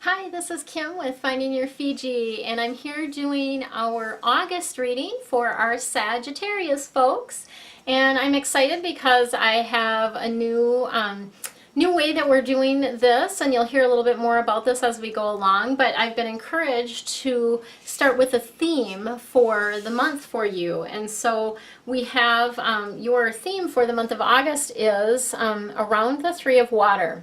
Hi, this is Kim with Finding Your Fiji, and I'm here doing our August reading for our Sagittarius folks. And I'm excited because I have a new way that we're doing this, and you'll hear a little bit more about this as we go along. But I've been encouraged to start with a theme for the month for you. And so we have your theme for the month of August is around the Three of Water.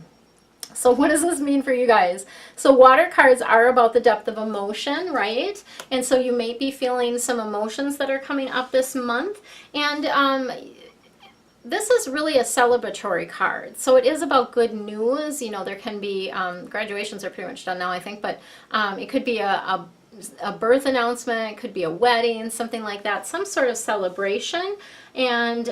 So what does this mean for you guys? So water cards are about the depth of emotion, right? And so you may be feeling some emotions that are coming up this month. And this is really a celebratory card. So it is about good news. You know, there can be, graduations are pretty much done now, I think, but it could be a birth announcement, it could be a wedding, something like that, some sort of celebration. And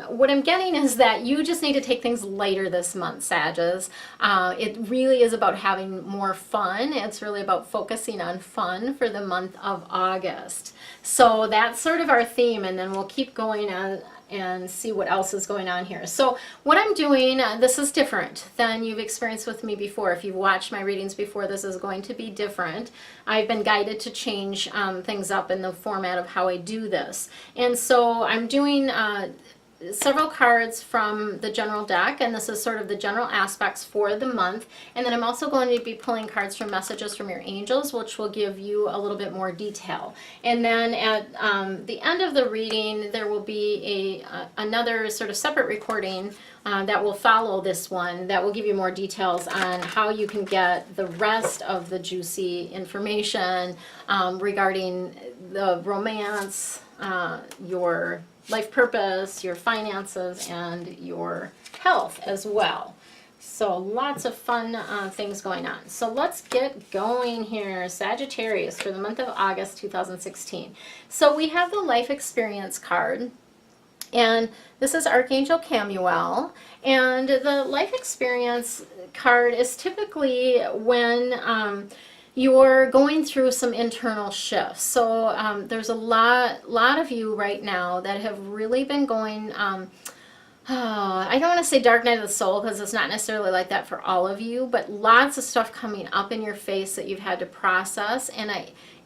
what I'm getting is that you just need to take things lighter this month, Sages. It really is about having more fun. It's really about focusing on fun for the month of August. So that's sort of our theme, and then we'll keep going on and see what else is going on here. So what I'm doing, this is different than you've experienced with me before. If you've watched my readings before, this is going to be different. I've been guided to change things up in the format of how I do this. And so I'm doing several cards from the general deck, and this is sort of the general aspects for the month. And then I'm also going to be pulling cards from messages from your angels, which will give you a little bit more detail. And then at the end of the reading, there will be another sort of separate recording that will follow this one that will give you more details on how you can get the rest of the juicy information regarding the romance, your life purpose, your finances, and your health as well. So lots of fun things going on. So let's get going here, Sagittarius, for the month of August 2016. So we have the life experience card, and this is Archangel Chamuel. And the life experience card is typically when you're going through some internal shifts. So there's a lot of you right now that have really been going, I don't want to say dark night of the soul because it's not necessarily like that for all of you, but lots of stuff coming up in your face that you've had to process.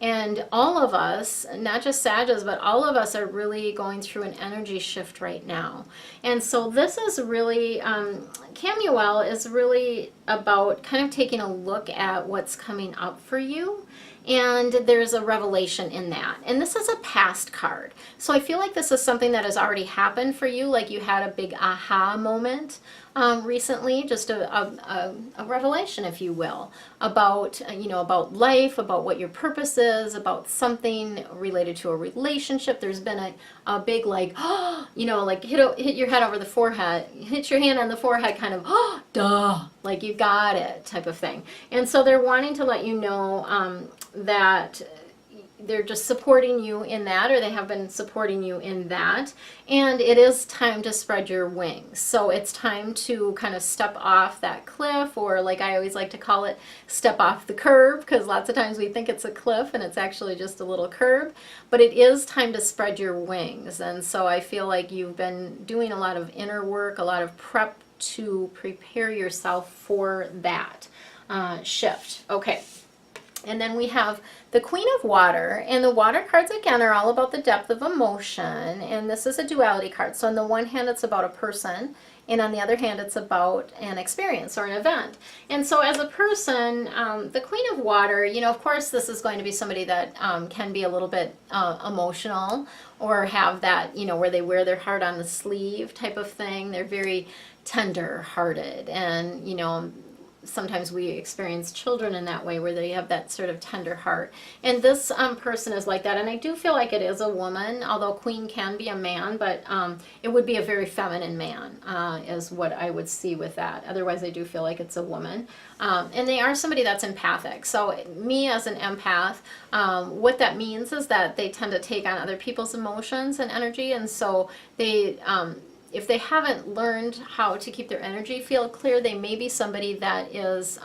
And all of us, not just Sages, but all of us are really going through an energy shift right now. And so this is really, Chamuel is really about kind of taking a look at what's coming up for you. And there's a revelation in that. And this is a past card. So I feel like this is something that has already happened for you, like you had a big aha moment recently, just a revelation, if you will, about, about life, about what your purpose is, about something related to a relationship. There's been a big, like, like hit your head over the forehead, hit your hand on the forehead, kind of, duh, like you got it type of thing. And so they're wanting to let you know that they're just supporting you in that, or they have been supporting you in that. And it is time to spread your wings. So it's time to kind of step off that cliff, or like I always like to call it, step off the curb, because lots of times we think it's a cliff and it's actually just a little curb. But it is time to spread your wings. And so I feel like you've been doing a lot of inner work, a lot of prep to prepare yourself for that shift. Okay. And then we have the Queen of Water, and the water cards again are all about the depth of emotion, and this is a duality card. So on the one hand it's about a person, and on the other hand it's about an experience or an event. And so as a person, the Queen of Water, of course this is going to be somebody that can be a little bit emotional, or have that, where they wear their heart on the sleeve type of thing. They're very tender hearted, and sometimes we experience children in that way, where they have that sort of tender heart. And this person is like that. And I do feel like it is a woman, although Queen can be a man, but it would be a very feminine man is what I would see with that. Otherwise, I do feel like it's a woman. And they are somebody that's empathic. So me as an empath, what that means is that they tend to take on other people's emotions and energy. And so they if they haven't learned how to keep their energy field clear, they may be somebody that is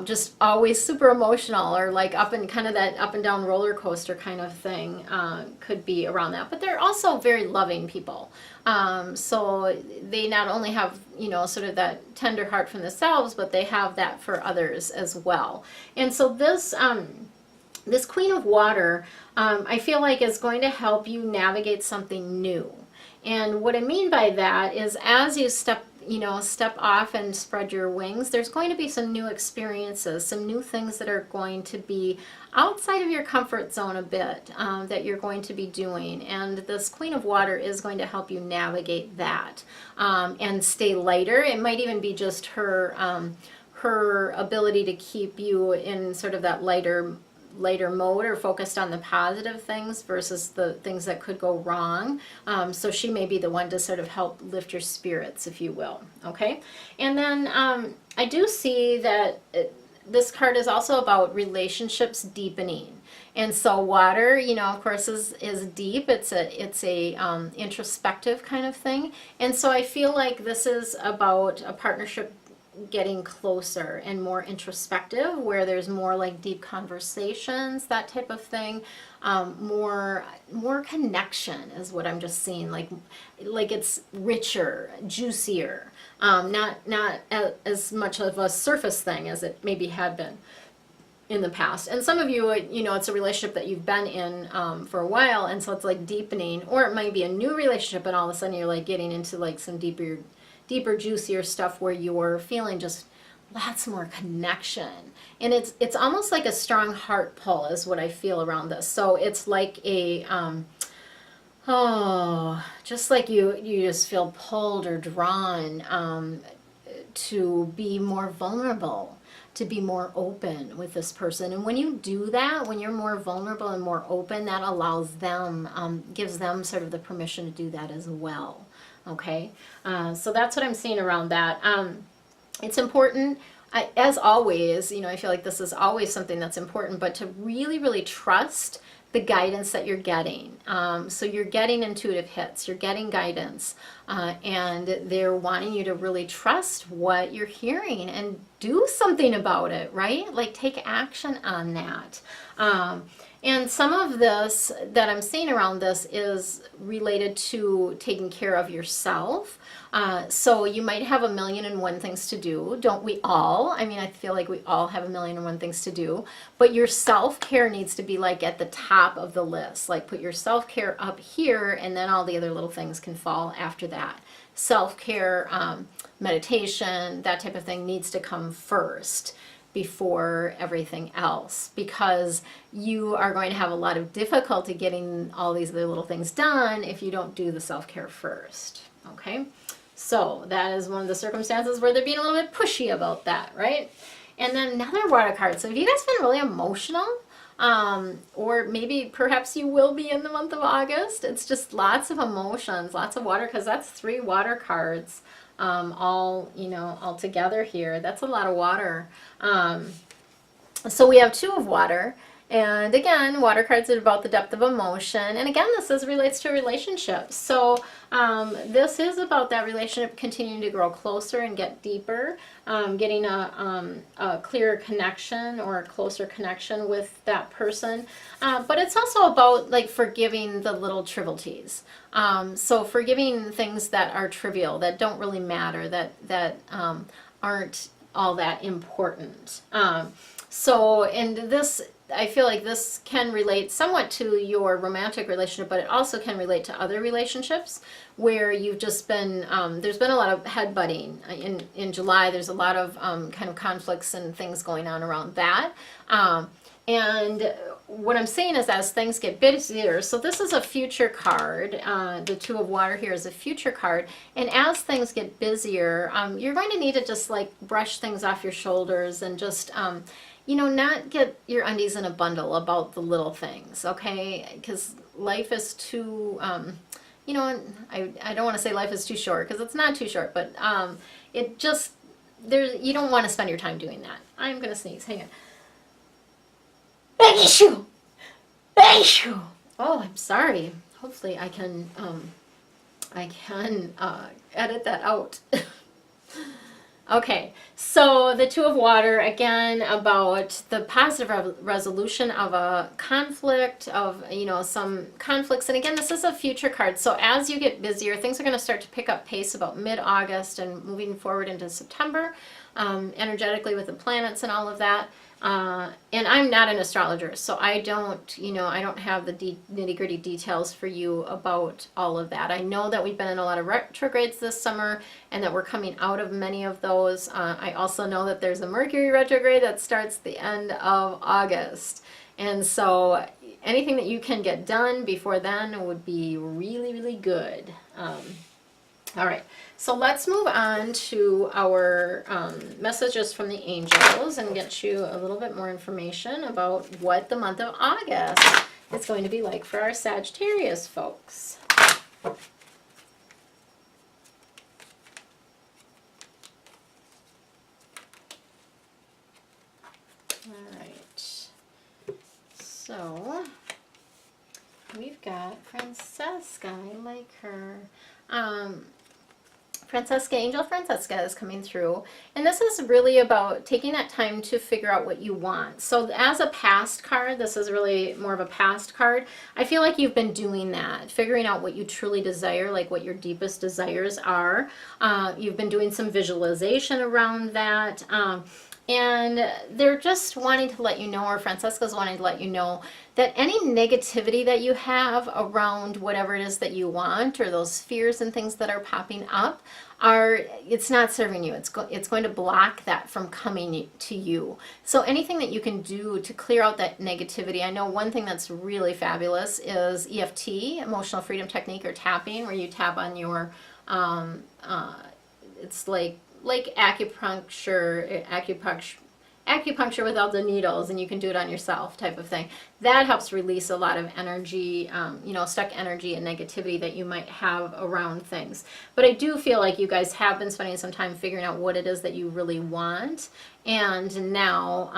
just always super emotional, or like up and kind of that up and down roller coaster kind of thing, could be around that. But they're also very loving people. So they not only have, you know, sort of that tender heart for themselves, but they have that for others as well. And so this Queen of Water, I feel like is going to help you navigate something new. And what I mean by that is, as you step off and spread your wings, there's going to be some new experiences, some new things that are going to be outside of your comfort zone a bit, that you're going to be doing. And this Queen of Water is going to help you navigate that, and stay lighter. It might even be just her ability to keep you in sort of that lighter mode, or focused on the positive things versus the things that could go wrong. So she may be the one to sort of help lift your spirits, if you will. Okay. And then I do see that this card is also about relationships deepening. And so water, you know, of course, is deep. It's a introspective kind of thing. And so I feel like this is about a partnership getting closer and more introspective, where there's more like deep conversations, that type of thing. More connection is what I'm just seeing. Like it's richer, juicier, not as much of a surface thing as it maybe had been in the past. And some of you, you know, it's a relationship that you've been in for a while, and so it's like deepening, or it might be a new relationship, and all of a sudden you're like getting into like some deeper, juicier stuff where you're feeling just lots more connection. And it's almost like a strong heart pull is what I feel around this. So it's like a just like you just feel pulled or drawn to be more vulnerable, to be more open with this person. And when you do that, when you're more vulnerable and more open, that allows them, gives them sort of the permission to do that as well. Okay, so that's what I'm seeing around that. It's important, as always, you know, I feel like this is always something that's important, but to really, really trust the guidance that you're getting. So you're getting intuitive hits, you're getting guidance, and they're wanting you to really trust what you're hearing and do something about it, right? Like take action on that. And some of this that I'm seeing around this is related to taking care of yourself. So you might have 1,000,001 things to do. Don't we all? I mean, I feel like we all have 1,000,001 things to do. But your self-care needs to be like at the top of the list. Like put your self-care up here, and then all the other little things can fall after that. Self-care, meditation, that type of thing needs to come first before everything else, because you are going to have a lot of difficulty getting all these other little things done if you don't do the self-care first. Okay, so that is one of the circumstances where they're being a little bit pushy about that, right? And then another water card. So if you guys been really emotional, or maybe perhaps you will be in the month of August, it's just lots of emotions, lots of water, because that's 3 water cards. All together here. That's a lot of water. So we have 2 of water, and again, water cards are about the depth of emotion. And again, this relates to relationships. So this is about that relationship continuing to grow closer and get deeper, getting a clearer connection or a closer connection with that person. But it's also about like forgiving the little trivialities. So forgiving things that are trivial, that don't really matter, that aren't all that important. And this, I feel like this can relate somewhat to your romantic relationship, but it also can relate to other relationships where you've just been, there's been a lot of headbutting. In July, there's a lot of kind of conflicts and things going on around that. And what I'm saying is, as things get busier, so this is a future card. The 2 of water here is a future card. And as things get busier, you're going to need to just like brush things off your shoulders and just, not get your undies in a bundle about the little things, okay? Because life is too, I don't want to say life is too short, because it's not too short, but it just, you don't want to spend your time doing that. I'm going to sneeze. Hang on. Oh, I'm sorry. Hopefully I can edit that out. Okay, so the Two of Water, again, about the positive resolution of a conflict, of, some conflicts. And again, this is a future card. So as you get busier, things are going to start to pick up pace about mid-August and moving forward into September, energetically with the planets and all of that. And I'm not an astrologer, so I don't, I don't have the nitty-gritty details for you about all of that. I know that we've been in a lot of retrogrades this summer and that we're coming out of many of those. I also know that there's a Mercury retrograde that starts the end of August. And so anything that you can get done before then would be really, really good. All right, so let's move on to our messages from the angels and get you a little bit more information about what the month of August is going to be like for our Sagittarius folks. All right, so we've got Francesca. I like her. Angel Francesca is coming through, and this is really about taking that time to figure out what you want. So as a past card, this is really more of a past card. I feel like you've been doing that, figuring out what you truly desire, like what your deepest desires are. You've been doing some visualization around that. And they're just wanting to let you know, or Francesca's wanting to let you know, that any negativity that you have around whatever it is that you want, or those fears and things that are popping up, it's not serving you. It's going to block that from coming to you. So anything that you can do to clear out that negativity. I know one thing that's really fabulous is EFT, Emotional Freedom Technique, or tapping, where you tap on your, it's like acupuncture without the needles, and you can do it on yourself type of thing. That helps release a lot of energy, stuck energy and negativity that you might have around things. But I do feel like you guys have been spending some time figuring out what it is that you really want, and now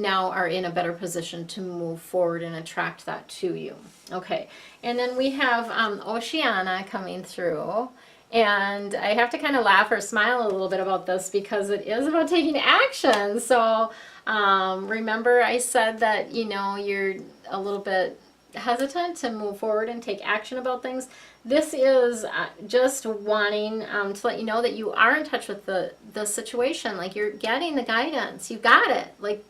are in a better position to move forward and attract that to you. Okay, and then we have Oceana coming through. And I have to kind of laugh or smile a little bit about this because it is about taking action. So remember I said that, you're a little bit hesitant to move forward and take action about things. This is just wanting to let you know that you are in touch with the situation. Like, you're getting the guidance. You got it. Like,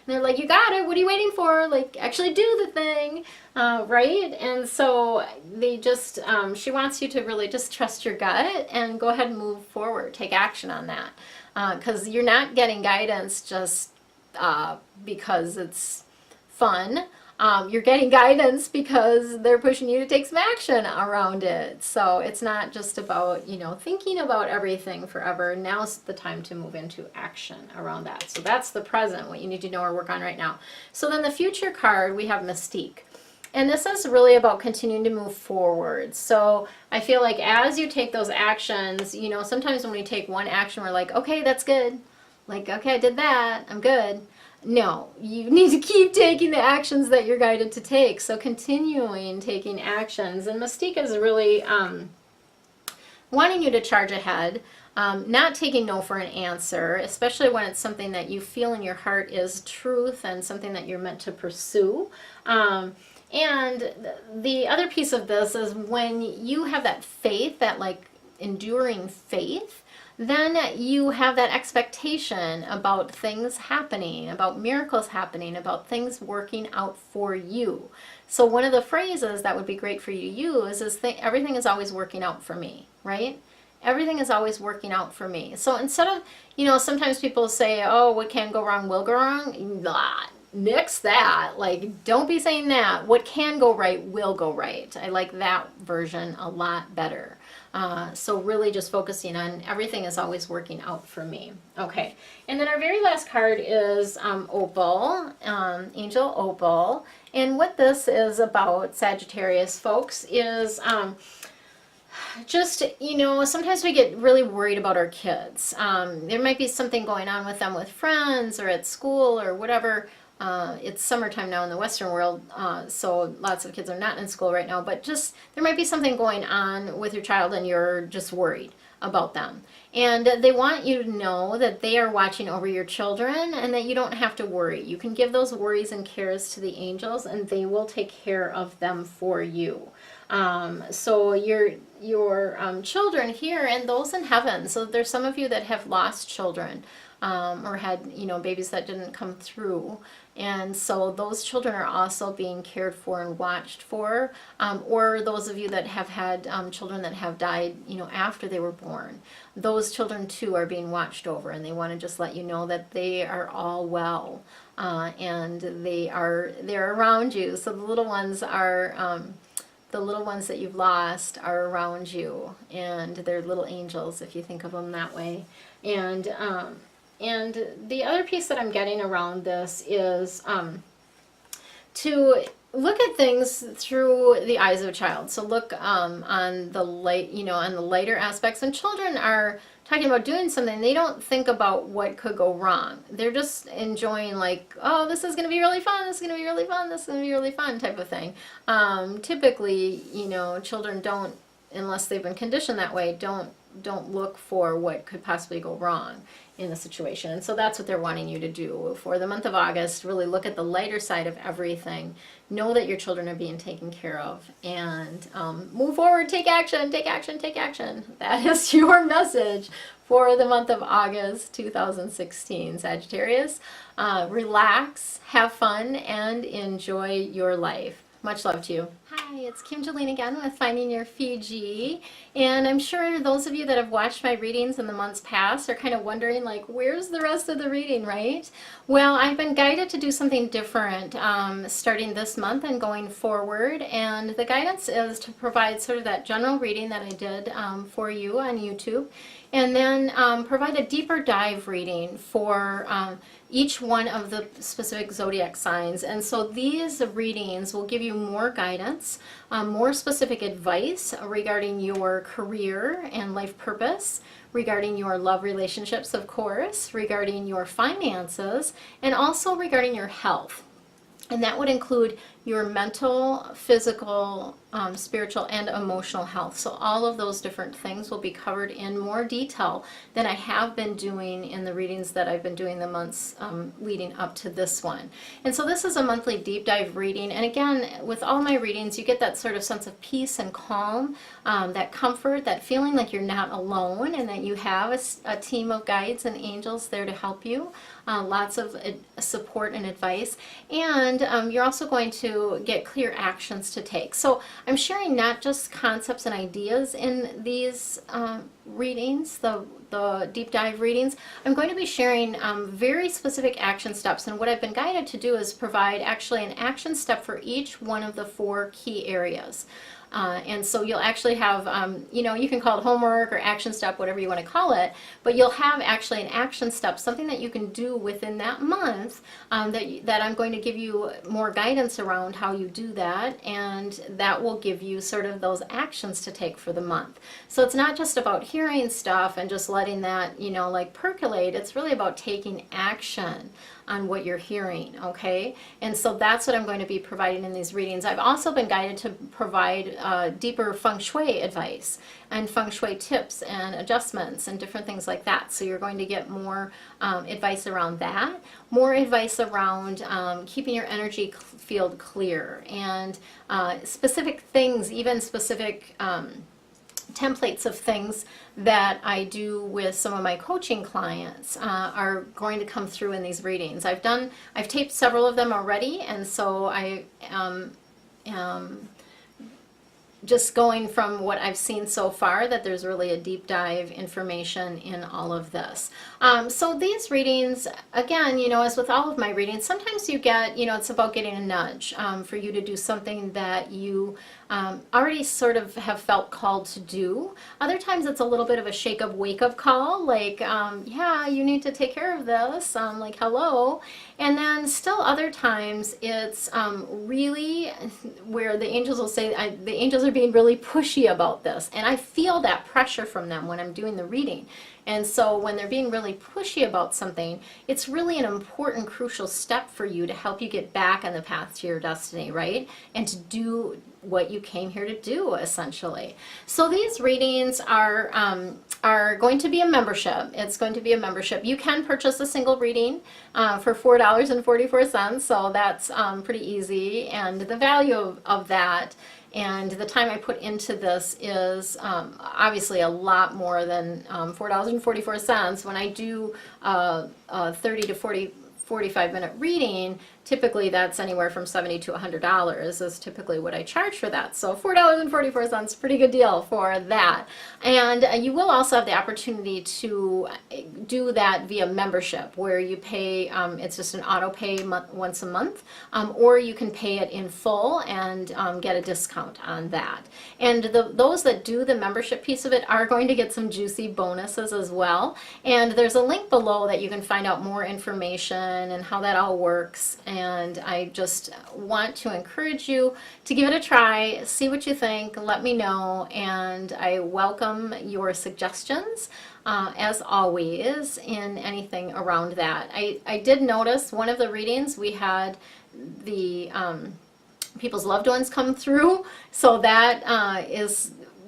they're like, you got it. What are you waiting for? Like, actually do the thing. Right? And so they just, she wants you to really just trust your gut and go ahead and move forward. Take action on that. Because you're not getting guidance just because it's fun. You're getting guidance because they're pushing you to take some action around it. So it's not just about, thinking about everything forever. Now's the time to move into action around that. So that's the present, what you need to know or work on right now. So then the future card, we have Mystique. And this is really about continuing to move forward. So I feel like as you take those actions, sometimes when we take one action, we're like, okay, that's good. Like, okay, I did that. I'm good. No, you need to keep taking the actions that you're guided to take. So continuing taking actions. And Mystique is really wanting you to charge ahead, not taking no for an answer, especially when it's something that you feel in your heart is truth and something that you're meant to pursue. And the other piece of this is when you have that faith, that like enduring faith, then you have that expectation about things happening, about miracles happening, about things working out for you. So one of the phrases that would be great for you to use is everything is always working out for me, right? Everything is always working out for me. So instead of, sometimes people say, oh, what can go wrong will go wrong. Blah. Nix that. Like, don't be saying that. What can go right will go right. I like that version a lot better. So really just focusing on everything is always working out for me. Okay, and then our very last card is Opal, Angel Opal. And what this is about, Sagittarius folks, is just, sometimes we get really worried about our kids. There might be something going on with them with friends or at school or whatever. It's summertime now in the Western world, so lots of kids are not in school right now, but just there might be something going on with your child and you're just worried. about them. And they want you to know that they are watching over your children and that you don't have to worry. You can give those worries and cares to the angels and they will take care of them for you. So your children here and those in heaven. So there's some of you that have lost children or had, babies that didn't come through. And so those children are also being cared for and watched for, or those of you that have had children that have died, after they were born. Those children too are being watched over, and they want to just let you know that they are all well, and they're around you. So the little ones are. The little ones that you've lost are around you, and they're little angels if you think of them that way. And the other piece that I'm getting around this is to look at things through the eyes of a child. So look on the light, on the lighter aspects. And children are talking about doing something, they don't think about what could go wrong. They're just enjoying, like, oh, this is going to be really fun, this is going to be really fun, this is going to be really fun type of thing. Typically, children don't, unless they've been conditioned that way, don't look for what could possibly go wrong in the situation. And so that's what they're wanting you to do for the month of August. Really look at the lighter side of everything. Know that your children are being taken care of, and move forward. Take action, take action, take action. That is your message for the month of August 2016, Sagittarius. Relax, have fun, and enjoy your life. Much love to you. Hi, it's Kim Jolene again with Finding Your Fiji, and I'm sure those of you that have watched my readings in the months past are kind of wondering, like, where's the rest of the reading, right? Well, I've been guided to do something different starting this month and going forward, and the guidance is to provide sort of that general reading that I did for you on YouTube, and then provide a deeper dive reading for each one of the specific zodiac signs. And so these readings will give you more guidance, more specific advice regarding your career and life purpose, regarding your love relationships, of course, regarding your finances, and also regarding your health. And that would include your mental, physical, spiritual, and emotional health. So all of those different things will be covered in more detail than I have been doing in the readings that I've been doing the months leading up to this one. And so this is a monthly deep dive reading. And again, with all my readings, you get that sort of sense of peace and calm, that comfort, that feeling like you're not alone and that you have a team of guides and angels there to help you. Lots of support and advice. And you're also going to get clear actions to take. So I'm sharing not just concepts and ideas in these readings, the deep dive readings. I'm going to be sharing very specific action steps, and what I've been guided to do is provide actually an action step for each one of the 4 key areas. And so you'll actually have, you can call it homework or action step, whatever you want to call it, but you'll have actually an action step, something that you can do within that month that I'm going to give you more guidance around how you do that, and that will give you sort of those actions to take for the month. So it's not just about hearing stuff and just letting that, like percolate. It's really about taking action on what you're hearing, okay? And so that's what I'm going to be providing in these readings. I've also been guided to provide deeper feng shui advice and feng shui tips and adjustments and different things like that. So you're going to get more advice around that, more advice around keeping your energy field clear, and specific things, even specific templates of things that I do with some of my coaching clients are going to come through in these readings. I've taped several of them already, and so I just going from what I've seen so far, that there's really a deep dive information in all of this. So these readings, again, as with all of my readings, sometimes you get, it's about getting a nudge for you to do something that you already sort of have felt called to do. Other times it's a little bit of a shake-up, wake-up call, like, yeah, you need to take care of this, like, hello. And then still other times it's really where the angels will say, the angels are being really pushy about this, and I feel that pressure from them when I'm doing the reading. And so when they're being really pushy about something, it's really an important, crucial step for you to help you get back on the path to your destiny, right? And to do what you came here to do, essentially. So these readings are going to be a membership. It's going to be a membership. You can purchase a single reading for $4.44, so that's pretty easy. And the value of that and the time I put into this is obviously a lot more than $4.44. When I do a 30 to 45-minute reading, typically that's anywhere from $70 to $100 is typically what I charge for that. So $4.44, pretty good deal for that. And you will also have the opportunity to do that via membership, where you pay, it's just an auto pay once a month, or you can pay it in full and get a discount on that. And those that do the membership piece of it are going to get some juicy bonuses as well. And there's a link below that you can find out more information and how that all works. And I just want to encourage you to give it a try, see what you think, let me know, and I welcome your suggestions as always in anything around that. I did notice one of the readings we had the people's loved ones come through, so that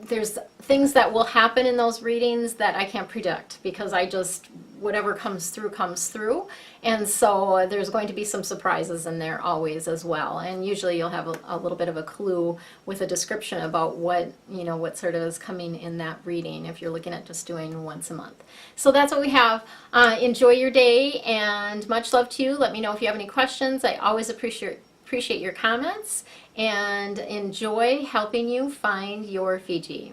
there's things that will happen in those readings that I can't predict, because whatever comes through, and so there's going to be some surprises in there always as well. And usually you'll have a little bit of a clue with a description about what sort of is coming in that reading if you're looking at just doing once a month. So that's what we have. Enjoy your day, and much love to you. Let me know if you have any questions. I always appreciate your comments and enjoy helping you find your Fiji.